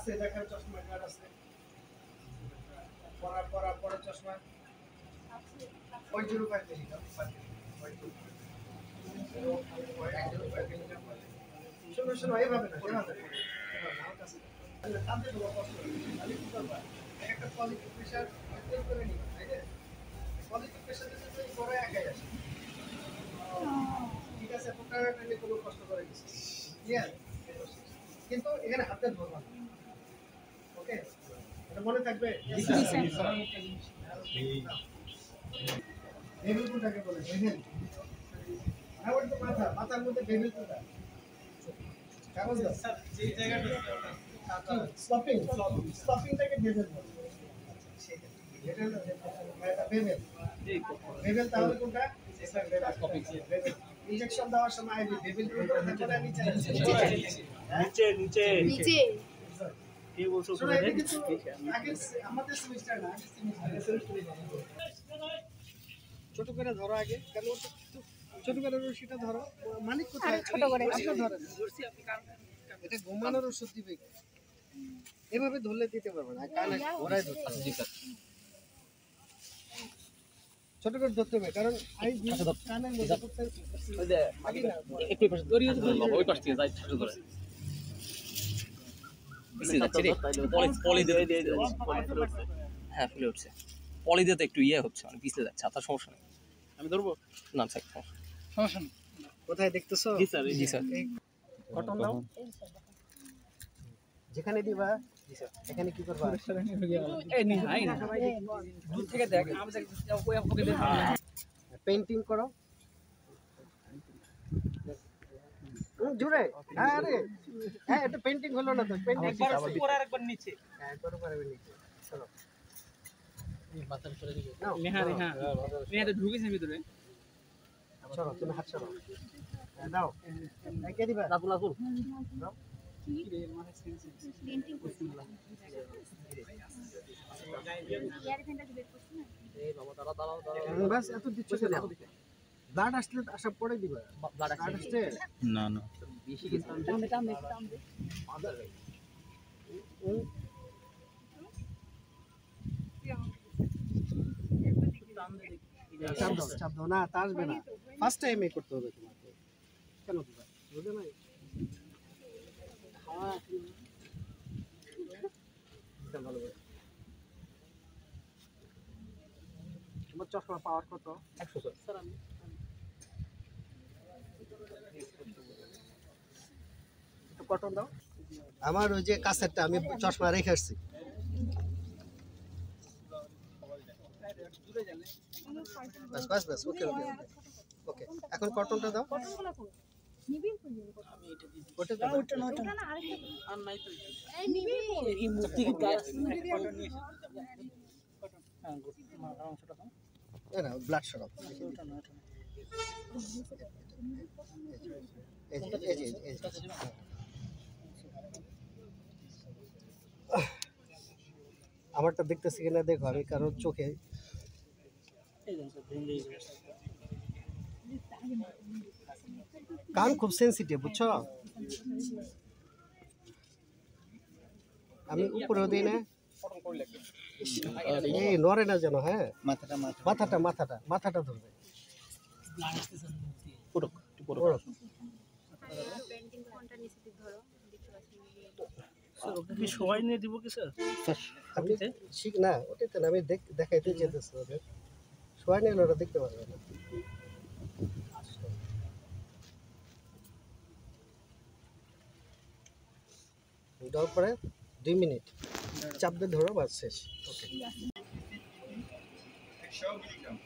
আছে দেখার চশমা কার আছে পরা চশমা ওই 05 দেখি দাও শোনো এইভাবে না আমার কাছে তাদের বড় কষ্ট আমি কি করবা একটা পজিটিভ প্রেসার মেইনটেইন করে নিবা তাই না পজিটিভ প্রেসার দিতে তো বড় একাই আসে ঠিক আছে পোকার নিলে কোনো কষ্ট করে দিচ্ছে ক্লিয়ার কিন্তু এখানে হাতে ধরবা না ওকে এটা মনে থাকবে বেবিল কোনটাকে বলে বেবিল আর ওই তো মাথার মধ্যে বেবিল কোনটা কাগজ দাও স্যার যে জায়গাটা স্টপিংটাকে বেবিল বলে এটা বেবিল বেবিল তাহলে কোনটা ইনজেকশন দেওয়ার সময় আইবি বেবিল কোনটা থাকে না নিচে কি বলছো শুনে আগে আমাদের সেমিস্টার না ছোট করে ধরো আগে কারণ ছোট করে রশিটা ধরো মালিক কোথায় ছোট করে আপনি ধরেন এটা ঘুমানোর ওষুধ দিবে এভাবে ধরলে দিতে পারবে না কানে ঘোরায় ধরতে জি স্যার ছোট করে ধরতে হবে কারণ আই কানে মধ্যে করতে ওই যে একটু পাশে দড়ি আছে বাবা ওই পাশ থেকে যাই ছোট করে পিছে যাচ্ছে রে পলি দিয়ে হ্যাঁ ফুলে উঠছে পলি দিয়ে তো একটু ইয়ে হচ্ছে মানে পিছলে যাচ্ছে আপনার সমস্যা নেই আমি ধরবো না স্যার সমস্যা নেই কোথায় দেখতেছো জি স্যার কটন দাও যেখানে দিবা জি স্যার এখানে কি করবা এই নি হাই না দূর থেকে দেখ আমি ওই ওকে দেখ পেইন্টিং করো জুড়ে আরে হ্যাঁ এটা পেইন্টিং হলো না তো পেইন্টিং পরে আরেকবার নিচে হ্যাঁ করো পারবে নিচে চলো মাথার চলে দিবে নেহা তো ঢুকেছে ভিতরে চলো তুমি হাত চলো দাও কে দিবা রাতুল দাও পেইন্টিং করছি ইয়ার ফেনটা বের করছ না এই বাবা দাঁড়াও বাস এত দিচ্ছ কেন ব্লাড আসলে আসা পড়ে দিবা ব্লাড আসছে না বেশি কিন্তু টান দে চাপ দাও না তা আসবে না ফার্স্ট টাইম এই করতে হবে তোমাকে কেন দিবা বুঝে নাই ভালো তোমার চশমা পাওয়ার কত 100 স্যার আমি একটু কটন দাও আমার ওই যে কাছেরটা আমি চশমা রেখে আসছি বাস ওকে এখন কটনটা দাও নিবি আমি এটা দিই ওটা না আরেকটা আর নাই তো এই নিবি এই মুখ থেকে কটন নিয়ে কটন হ্যাঁ অংশটা দাও না ব্লাড সরাও আমারটা দেখতেছি কিনা দেখো আমি কারোর চোখে কান খুব সেন্সিটিভ বুঝছো আমি উপরেও দিই না এই নড়ে না যেন হ্যাঁ মাথাটা ধরবে পেইন্টিং ফোনটা নিচে দিক ধরো দেখতে পাচ্ছি স্যার ওকে কি সবাই নিয়ে দিব কি স্যার আমি ঠিক না ওটাতে না আমি দেখাইতে যেতেছি ওদের সবাই নিয়ে ওরা দেখতে পারবে না দেওয়ার পরে 2 মিনিট চাপ দিয়ে ধরো বাস শেষ ওকে 100 মিলিগ্রাম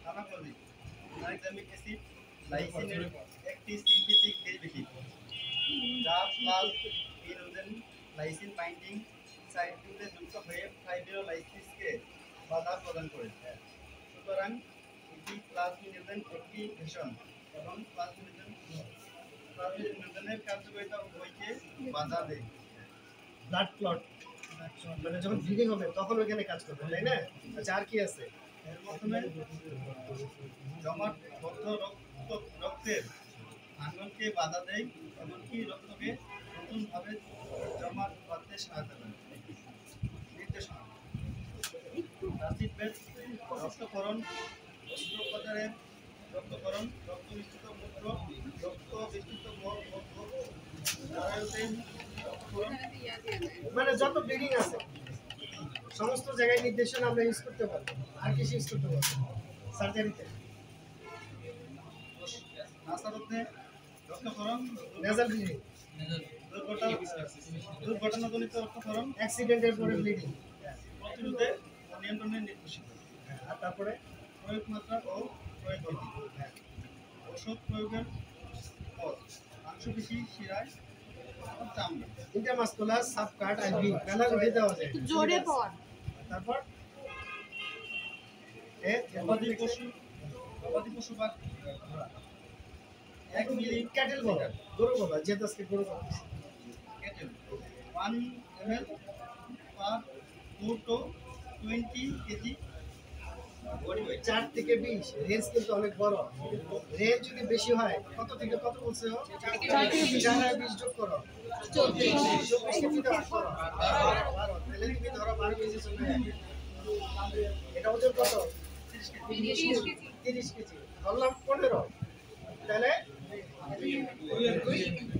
থামাকলিক নাইট্রামিক অ্যাসিড লাইসিনের একটি সিনথেটিক ডেরিভেটিভ যা প্লাস ইনোজেন লাইসিন বাইন্ডিং সাইটে যুক্ত হয়ে ফাইব্রোলাইসিসকে বাধা প্রদান করে সুতরাং এটি প্লাজমিনোজেন একটি ভেষণ এবং প্লাজমিনোজেনের কার্যকারিতা উভয়কে বাধা দেয় ব্লাড ক্লট মানে যখন ব্লিডিং হবে তখন ওখানে কাজ করবে তাই না আচ্ছা আর কি আছে এর মাধ্যমে জমাট বদ্ধ রক্তের ভাঙনকে বাধা দেয় এমনকি রক্তকে নতুনভাবে জমাট বাঁধতে সহায়তা করে। নির্দেশনা: রাশিদবেদ, রক্তকরণ, অস্ত্রোপচারের রক্তকরণ, রক্ত মিশ্রিত মূত্র, রক্ত মিশ্রিত মূত্র, জরায়ুতে রক্তকরণ, মানে যত ব্লিডিং আছে সমস্ত জায়গায় নির্দেশনা আমরা ইউজ করতে পারবো। আর কিছু ইউজ করতে পারবো সার্জারিতে? নাসারতে রক্তকরণ, নেজাল ব্লিডিং, দুর্ঘটনাজনিত রক্তকরণ, অ্যাক্সিডেন্টের পরে ব্লিডিং, প্রতিরোধে ও নিয়ন্ত্রণে নির্দেশিত। আর তারপরে প্রয়োগ মাত্রা ও প্রয়োগ বিধি, ওষুধ প্রয়োগের পথ, মাংসপেশি, শিরায়, চামড়া, ইন্টারমাসকুলার, সাবকাট, আইভি, কালার উঠে দেওয়া যায়। জোরে পড়। তারপর গবাদি পশু বা ঘোড়া, 1 মিলি ক্যাটেল বলা, গরু বলা, যেহেতু আজকে গরু বলা। Kettle, 1 ml per 4 to 20 KG body weight. 4 থেকে 20, রেঞ্জ কিন্তু অনেক বড়। রেঞ্জ যদি বেশি হয়, কত থেকে কত বলছে ও? 4 থেকে 20 যোগ করো, 24 কেজি তো করো, 12, তাহলে তুমি ধরো 12 কেজি চলে যাবে। এটা ওজন কত? 30 কেজি, ধরলাম 15, তাহলে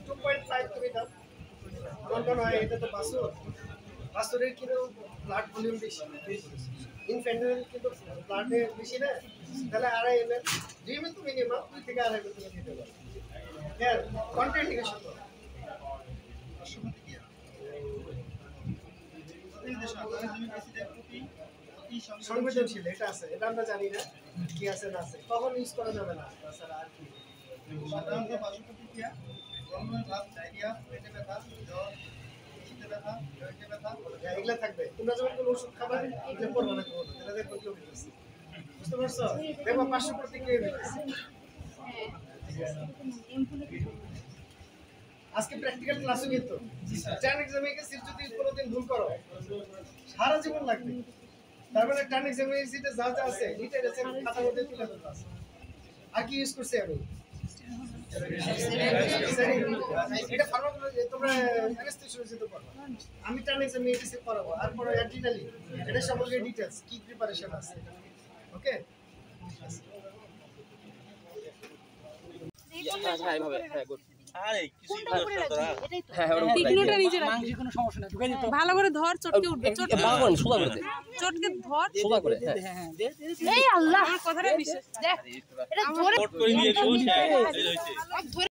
2.5 তুমি দাও। আমার মনে হয় এটা তো বাছুরের কিন্তু ব্লাড ভলিউম বেশি, ইনফ্যান্টের কিন্তু ব্লাডে বেশি না, তাহলে 2.5 ml, 2 ml তো মিনিমাম, 2 থেকে 2.5 ml তুমি দিতে পারো। হ্যাঁ, কন্ট্রাইন্ডিকেশন তো সংবেদনশীল, এটা আছে, এটা আমরা জানি না কি আছে না আছে, কখন ইউজ করা যাবে না, তাছাড়া আর কি। সাধারণত পার্শ্ব প্রতিক্রিয়া: গরমের ভাব, ডায়রিয়া, পেটে ব্যথা, জ্বর, শীতে ব্যথা, জয়েন্টে ব্যথা। হ্যাঁ, এগুলা থাকবে। তোমরা যখন কোনো ওষুধ খাবা, এগুলো পড়বা না কোনো, তাহলে দেখো কি হইতেছে। বুঝতে পারছো? দেখো পার্শ্ব প্রতিক্রিয়া হইতেছে। আজকে প্র্যাকটিক্যাল ক্লাসও কিন্তু টার্ন এক্সামে গেছি, যদি কোনোদিন ভুল করো সারা জীবন লাগবে। তার মানে টার্ন এক্সামে সিটে যা যা আছে এটা আছে খাতার মধ্যে তুলে ধরতে আছে। আর কি ইউজ করছি আমি? এটা ফার্মাকোলজি, তোমরা অ্যানেস্থেসিওলজি তো পড়ো। আমি টার্ন এক্সামে এটিসি পড়াবো, আর পড়ো অ্যাড্রিনালিন, এটা সম্পর্কে ডিটেইলস কি প্রিপারেশন আছে। ওকে, তীক্ষ্ণটা নিচে রাখবি। ভালো করে ধর, চটকে উঠবে। চটকে ভালো করে সোজা করে দে, চটকে ধর। সোজা করে। হ্যাঁ এই আল্লাহ, আমার কথাটা বিশ্বাস। দেখ, এটা ধরে করে নিয়ে এসো, ধরে